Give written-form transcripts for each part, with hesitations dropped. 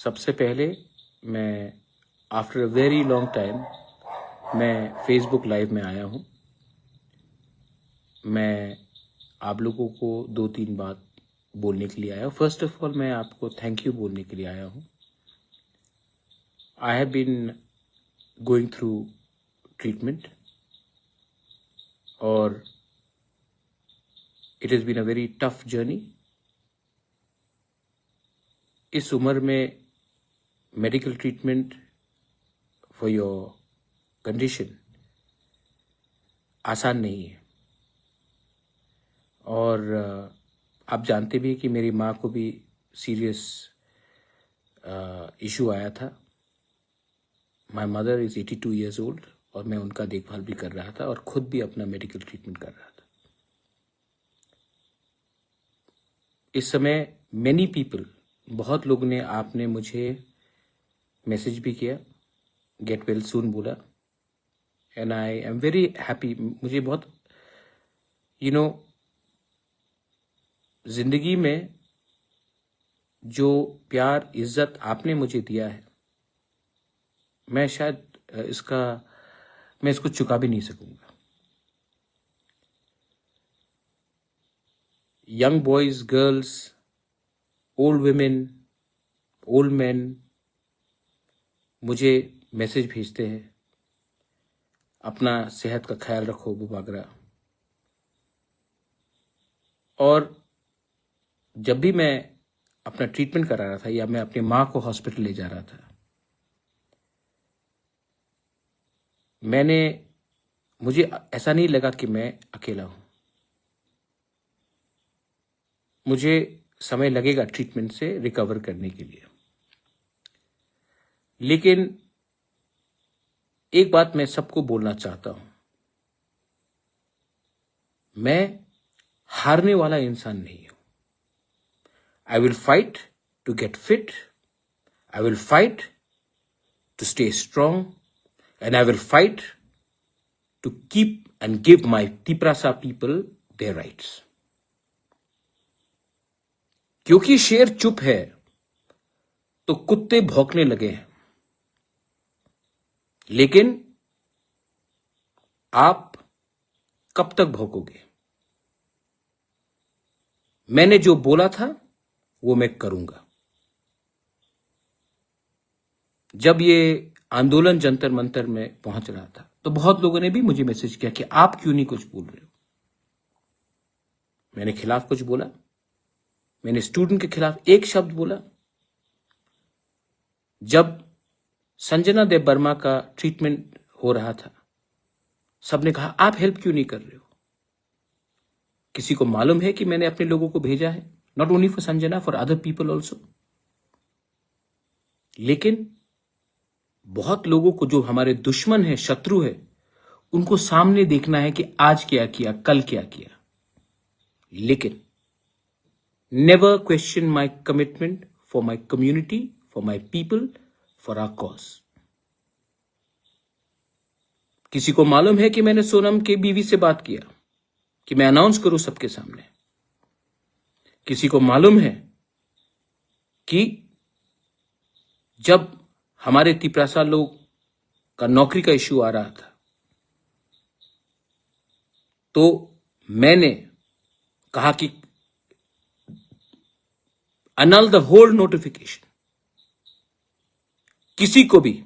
सबसे पहले मैं after a very long time मैं फेसबुक लाइव में आया हूँ। मैं आप लोगों को 2-3 बात बोलने के लिए आया हूँ। फर्स्ट ऑफ ऑल मैं आपको थैंक यू बोलने के लिए आया हूँ। I have been going through treatment और it has been a very tough journey. इस उम्र में medical treatment for your condition आसान नहीं है और आप जानते भी हैं कि मेरी माँ को भी सीरियस इशू आया था। My mother is 82 years old और मैं उनका देखभाल भी कर रहा था और खुद भी अपना मेडिकल ट्रीटमेंट कर रहा था। इस समय मैनी पीपल, बहुत लोगों ने आपने मुझे मैसेज भी किया, गेट वेल सून बोला and I am very happy. मुझे बहुत जिंदगी में जो प्यार इज्जत आपने मुझे दिया है, मैं शायद मैं इसको चुका भी नहीं सकूंगा। Young boys, girls, old women, old man मुझे मैसेज भेजते हैं, अपना सेहत का ख्याल रखो बुबागरा। और जब भी मैं अपना ट्रीटमेंट करा रहा था या मैं अपनी माँ को हॉस्पिटल ले जा रहा था, मुझे ऐसा नहीं लगा कि मैं अकेला हूं। मुझे समय लगेगा ट्रीटमेंट से रिकवर करने के लिए, लेकिन एक बात मैं सबको बोलना चाहता हूं, मैं हारने वाला इंसान नहीं हूं। I will fight to get fit. I will fight to stay strong. And I will fight to keep and give my Tiprasa people their rights. क्योंकि शेर चुप है तो कुत्ते भौंकने लगे हैं। लेकिन आप कब तक भौंकोगे? मैंने जो बोला था वो मैं करूंगा। जब ये आंदोलन जंतर मंतर में पहुंच रहा था तो बहुत लोगों ने भी मुझे मैसेज किया कि आप क्यों नहीं कुछ बोल रहे हो। मैंने खिलाफ कुछ बोला? मैंने स्टूडेंट के खिलाफ एक शब्द बोला? जब संजना देव वर्मा का ट्रीटमेंट हो रहा था, सबने कहा आप हेल्प क्यों नहीं कर रहे हो? किसी को मालूम है कि मैंने अपने लोगों को भेजा है, not only for Sanjana, for other people also. लेकिन बहुत लोगों को, जो हमारे दुश्मन है, शत्रु है, उनको सामने देखना है कि आज क्या किया, कल क्या किया। लेकिन never question my commitment for my community, for my people, for our cause. किसी को मालूम है कि मैंने सोनम के बीवी से बात किया कि मैं अनाउंस करूं सबके सामने। किसी को मालूम है कि जब हमारे तिपरासा लोग का नौकरी का इश्यू आ रहा था तो मैंने कहा कि annul द होल नोटिफिकेशन। किसी को भी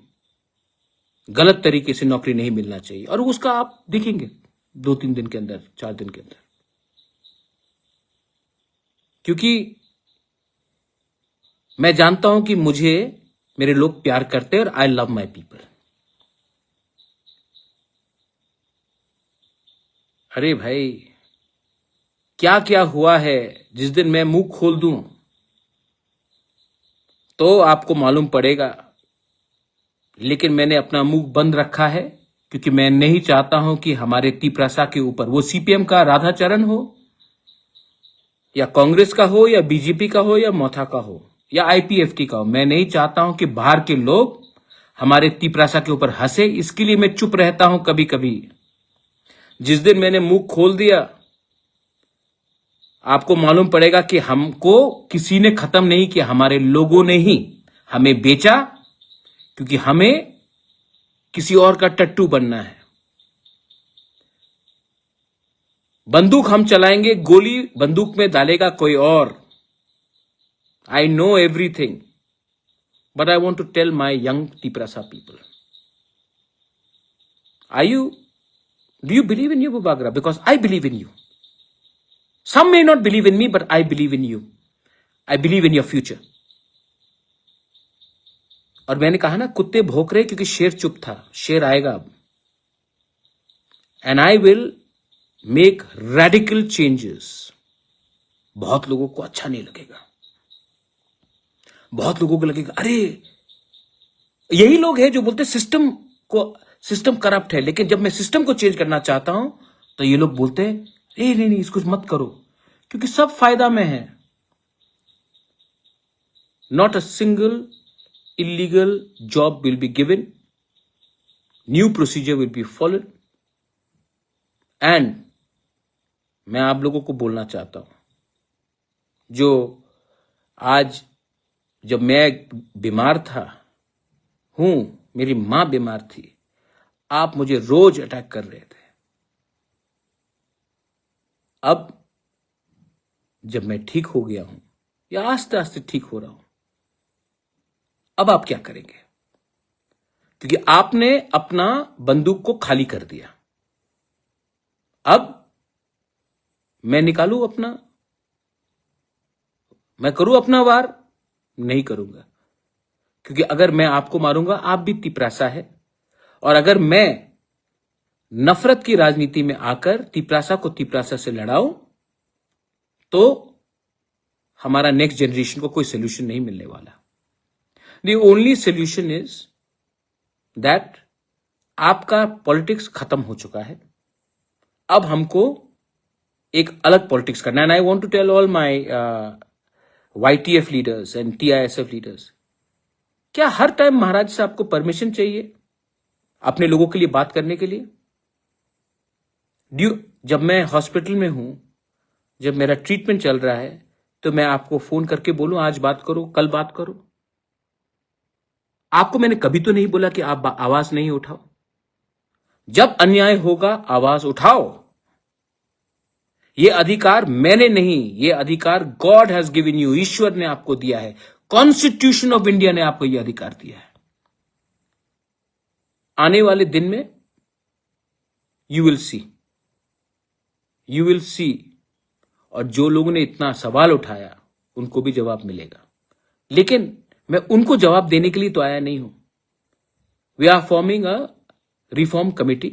गलत तरीके से नौकरी नहीं मिलना चाहिए और उसका आप देखेंगे 2-3 दिन के अंदर, 4 दिन के अंदर। क्योंकि मैं जानता हूं कि मुझे मेरे लोग प्यार करते हैं और आई लव माई पीपल। अरे भाई, क्या क्या हुआ है, जिस दिन मैं मुंह खोल दूं तो आपको मालूम पड़ेगा। लेकिन मैंने अपना मुंह बंद रखा है क्योंकि मैं नहीं चाहता हूं कि हमारे तिपरासा के ऊपर, वो सीपीएम का राधाचरण हो या कांग्रेस का हो या बीजेपी का हो या मोथा का हो या आईपीएफटी का हो, मैं नहीं चाहता हूं कि बाहर के लोग हमारे तिपरासा के ऊपर हंसे। इसके लिए मैं चुप रहता हूं कभी कभी। जिस दिन मैंने मुंह खोल दिया, आपको मालूम पड़ेगा कि हमको किसी ने खत्म नहीं किया, हमारे लोगों ने ही हमें बेचा क्योंकि हमें किसी और का टट्टू बनना है। बंदूक हम चलाएंगे, गोली बंदूक में डालेगा कोई और। I know everything, but I want to tell my young Tiprasa people, do you believe in you, Bubagra? Because I believe in you. Some may not believe in me, but I believe in you. I believe in your future. और मैंने कहा ना, कुत्ते भौंक रहे क्योंकि शेर चुप था, शेर आएगा अब। And I will make radical changes. बहुत लोगों को अच्छा नहीं लगेगा, बहुत लोगों को लगेगा अरे, यही लोग हैं जो बोलते सिस्टम करप्ट है, लेकिन जब मैं सिस्टम को चेंज करना चाहता हूं तो ये लोग बोलते हैं नहीं, इसको मत करो, क्योंकि सब फायदा में है। Not a single illegal job will be given, new procedure will be followed, and मैं आप लोगों को बोलना चाहता हूं, जो आज जब मैं बीमार था मेरी मां बीमार थी, आप मुझे रोज अटैक कर रहे थे। अब जब मैं ठीक हो गया हूं या आस्ते आस्ते ठीक हो रहा हूं, अब आप क्या करेंगे? क्योंकि आपने अपना बंदूक को खाली कर दिया। अब मैं निकालूं मैं करूं अपना वार? नहीं करूंगा, क्योंकि अगर मैं आपको मारूंगा, आप भी तिपरासा है, और अगर मैं नफरत की राजनीति में आकर तिपरासा को तिपरासा से लड़ाऊं तो हमारा नेक्स्ट जनरेशन को कोई सोल्यूशन नहीं मिलने वाला। The only solution is that आपका पॉलिटिक्स खत्म हो चुका है, अब हमको एक अलग पॉलिटिक्स करना है। And I want to tell all my YTF leaders and TISF leaders, क्या हर टाइम महाराज से आपको परमिशन चाहिए अपने लोगों के लिए बात करने के लिए? जब मैं हॉस्पिटल में हूं, जब मेरा ट्रीटमेंट चल रहा है, तो मैं आपको फोन करके बोलूं आज बात करो, कल बात करो? आपको मैंने कभी तो नहीं बोला कि आप आवाज नहीं उठाओ। जब अन्याय होगा आवाज उठाओ। ये अधिकार मैंने नहीं, ये अधिकार गॉड हैज गिवन यू, ईश्वर ने आपको दिया है, कॉन्स्टिट्यूशन ऑफ इंडिया ने आपको यह अधिकार दिया है। आने वाले दिन में यू विल सी, और जो लोगों ने इतना सवाल उठाया उनको भी जवाब मिलेगा। लेकिन मैं उनको जवाब देने के लिए तो आया नहीं हूं। We are forming a reform committee.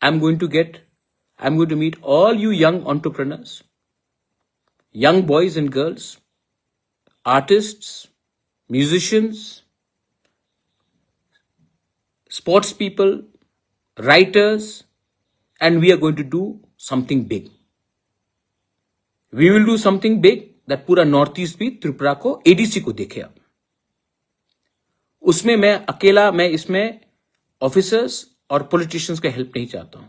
I am going to meet all you young entrepreneurs, young boys and girls, artists, musicians, sports people, writers, and we are going to do something big. We will do something big that पूरा north east भी त्रिपुरा को, ADC को देखे। अब उसमें मैं इसमें officers और पॉलिटिशियंस का हेल्प नहीं चाहता हूं।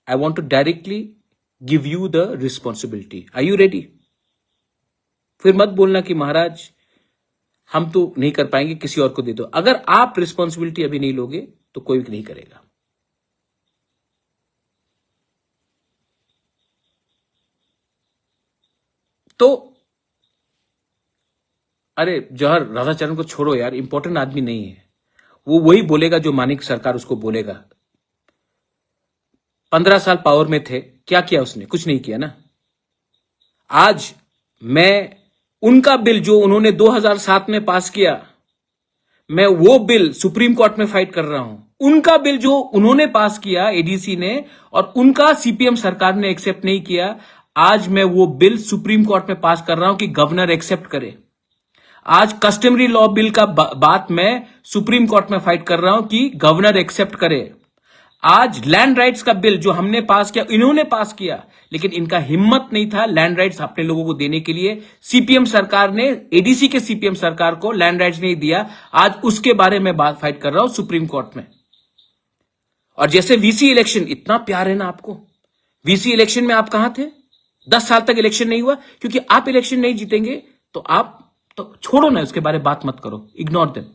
I want to directly give you the responsibility. Are you ready? फिर मत बोलना कि महाराज हम तो नहीं कर पाएंगे, किसी और को दे दो। अगर आप रिस्पॉन्सिबिलिटी अभी नहीं लोगे तो कोई भी नहीं करेगा। तो अरे जौहर राधाचरण को छोड़ो यार, इंपॉर्टेंट आदमी नहीं है वो। वही बोलेगा जो मानिक सरकार उसको बोलेगा। 15 साल पावर में थे, क्या किया उसने? कुछ नहीं किया ना। आज मैं उनका बिल जो उन्होंने 2007 में पास किया, मैं वो बिल सुप्रीम कोर्ट में फाइट कर रहा हूं। उनका बिल जो उन्होंने पास किया ADC ने, और उनका CPM सरकार ने एक्सेप्ट नहीं किया, आज मैं वो बिल सुप्रीम कोर्ट में पास कर रहा हूं कि गवर्नर एक्सेप्ट करे। आज कस्टमरी लॉ बिल का बात मैं सुप्रीम कोर्ट में फाइट कर रहा हूं कि गवर्नर एक्सेप्ट करे। आज लैंड राइट्स का बिल जो हमने पास किया, इन्होंने पास किया, लेकिन इनका हिम्मत नहीं था लैंड राइट्स अपने लोगों को देने के लिए। CPM सरकार ने, ADC के CPM सरकार को लैंड राइट्स नहीं दिया। आज उसके बारे में बात फाइट कर रहा हूं सुप्रीम कोर्ट में। और जैसे VC इलेक्शन, इतना प्यार है ना आपको। VC इलेक्शन में आप कहां थे? 10 साल तक इलेक्शन नहीं हुआ, क्योंकि आप इलेक्शन नहीं जीतेंगे तो आप तो छोड़ो ना, उसके बारे में बात मत करो, इग्नोर देम,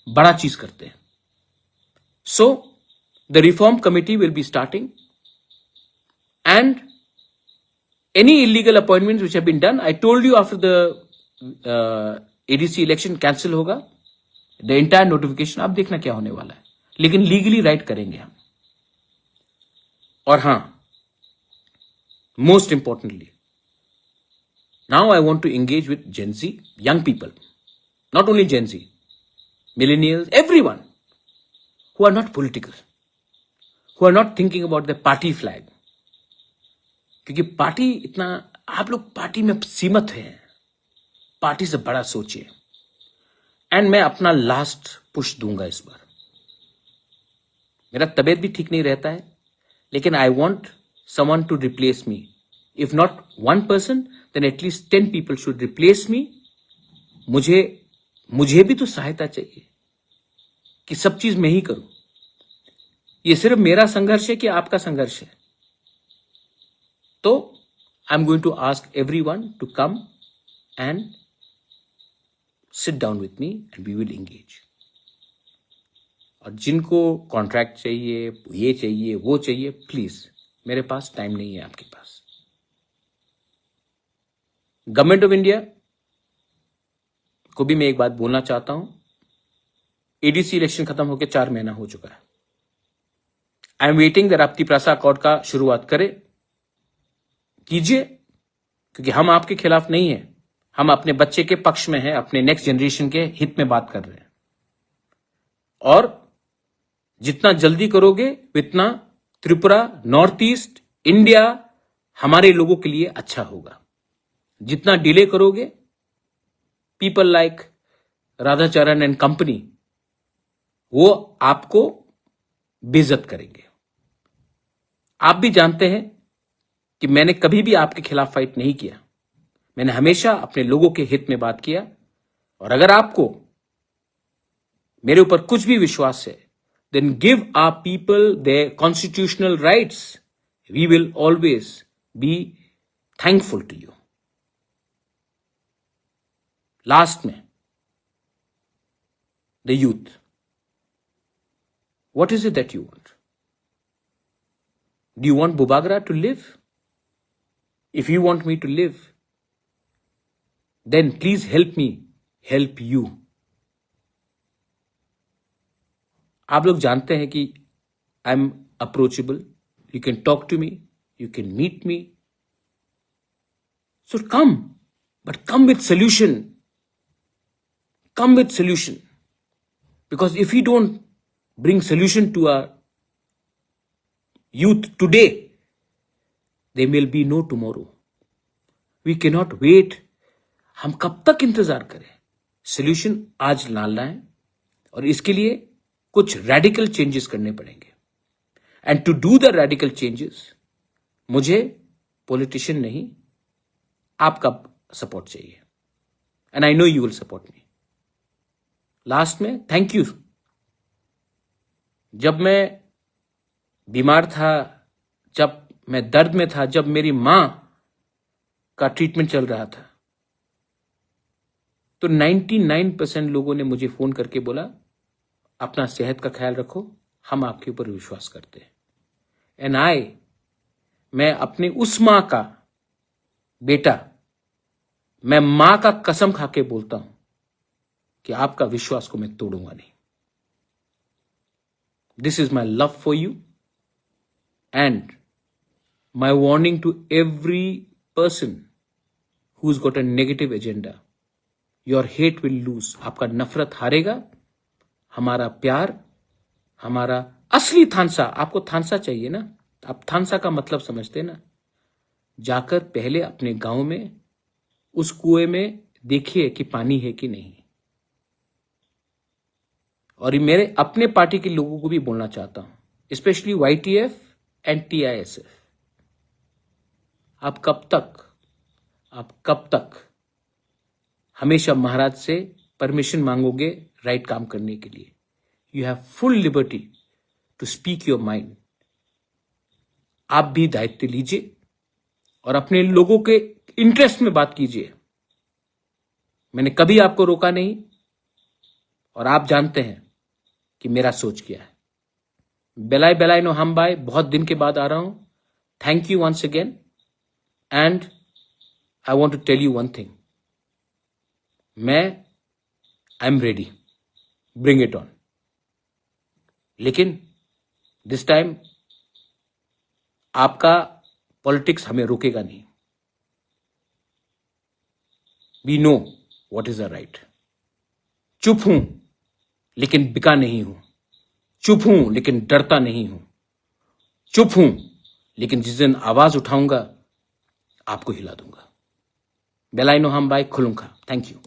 बड़ा चीज करते हैं. So the reform committee will be starting and any illegal appointments which have been done, I told you after the ADC election cancel होगा, the entire notification. आप देखना क्या होने वाला है, लेकिन लीगली राइट करेंगे हम. और हां, most importantly, now I want to engage with Gen Z, young people, not only Gen Z, millennials, everyone who are not political, who are not thinking about the party flag. क्योंकि party इतना, आप लोग party में सीमित हैं, party से बड़ा सोचिए. एंड मैं अपना लास्ट पुश दूंगा इस बार. मेरा तबीयत भी ठीक नहीं रहता है, लेकिन I want someone to replace me. If not one person, then at least 10 people should replace me. मुझे भी तो सहायता चाहिए कि सब चीज मैं ही करूं. ये सिर्फ मेरा संघर्ष है कि आपका संघर्ष है. तो I am going to ask everyone to come and sit down with me and we will engage. और जिनको कॉन्ट्रैक्ट चाहिए, ये चाहिए, वो चाहिए, प्लीज, मेरे पास टाइम नहीं है आपके पास. गवर्नमेंट ऑफ इंडिया को भी मैं एक बात बोलना चाहता हूं. एडीसी इलेक्शन खत्म होकर 4 महीना हो चुका है. आई एम वेटिंग द राप्ती प्रासा अकॉर्ड का शुरुआत कीजिए, क्योंकि हम आपके खिलाफ नहीं है. हम अपने बच्चे के पक्ष में हैं, अपने नेक्स्ट जनरेशन के हित में बात कर रहे हैं. और जितना जल्दी करोगे उतना त्रिपुरा, नॉर्थ ईस्ट, इंडिया हमारे लोगों के लिए अच्छा होगा. जितना डिले करोगे, people like Radhacharan and company वो आपको बेइज्जत करेंगे. आप भी जानते हैं कि मैंने कभी भी आपके खिलाफ फाइट नहीं किया. मैंने हमेशा अपने लोगों के हित में बात किया. और अगर आपको मेरे ऊपर कुछ भी विश्वास है, then give our people their constitutional rights. We will always be thankful to you. Last में, the youth, what is it that you want? Do you want बुबागरा to live? If you want me to live, then please help me help you. आप लोग जानते हैं कि I am approachable. You can talk to me, you can meet me. So come, but come with solution. Come with solution. Because if we don't bring solution to our youth today, there will be no tomorrow. We cannot wait. हम कब तक इंतजार करें? Solution आज लाना है और इसके लिए कुछ रेडिकल चेंजेस करने पड़ेंगे. And to do the radical changes, मुझे पॉलिटिशियन नहीं, आपका सपोर्ट चाहिए. And I know you will support me. Last में थैंक यू. जब मैं बीमार था, जब मैं दर्द में था, जब मेरी मां का ट्रीटमेंट चल रहा था, तो 99% लोगों ने मुझे फोन करके बोला, अपना सेहत का ख्याल रखो, हम आपके ऊपर विश्वास करते हैं. एंड मैं अपने उस मां का बेटा, मैं मां का कसम खा के बोलता हूं कि आपका विश्वास को मैं तोड़ूंगा नहीं. This is my love for you and my warning to every person who's got a negative agenda. Your hate will lose. आपका नफरत हारेगा. हमारा प्यार, हमारा असली थानसा, आपको थानसा चाहिए ना, आप थानसा का मतलब समझते ना. जाकर पहले अपने गांव में उस कुएं में देखिए कि पानी है कि नहीं. और ये मेरे अपने पार्टी के लोगों को भी बोलना चाहता हूं, स्पेशली YTF एंड TISF. आप कब तक हमेशा महाराज से परमिशन मांगोगे राइट काम करने के लिए? You have full liberty to speak your mind. आप भी दायित्व लीजिए और अपने लोगों के इंटरेस्ट में बात कीजिए. मैंने कभी आपको रोका नहीं, और आप जानते हैं कि मेरा सोच क्या है। बेलाई बेलाई नो हम बाय, बहुत दिन के बाद आ रहा हूं। Thank you once again, and I want to tell you one thing, I am ready, bring it on. लेकिन दिस टाइम आपका पॉलिटिक्स हमें रोकेगा नहीं। We know what is the right. चुप हूं लेकिन बिका नहीं हूं, चुप हूं लेकिन डरता नहीं हूं, चुप हूं लेकिन जिस दिन आवाज उठाऊंगा आपको हिला दूंगा। बेलाई नो हम बाय, खुलूंगा। Thank you.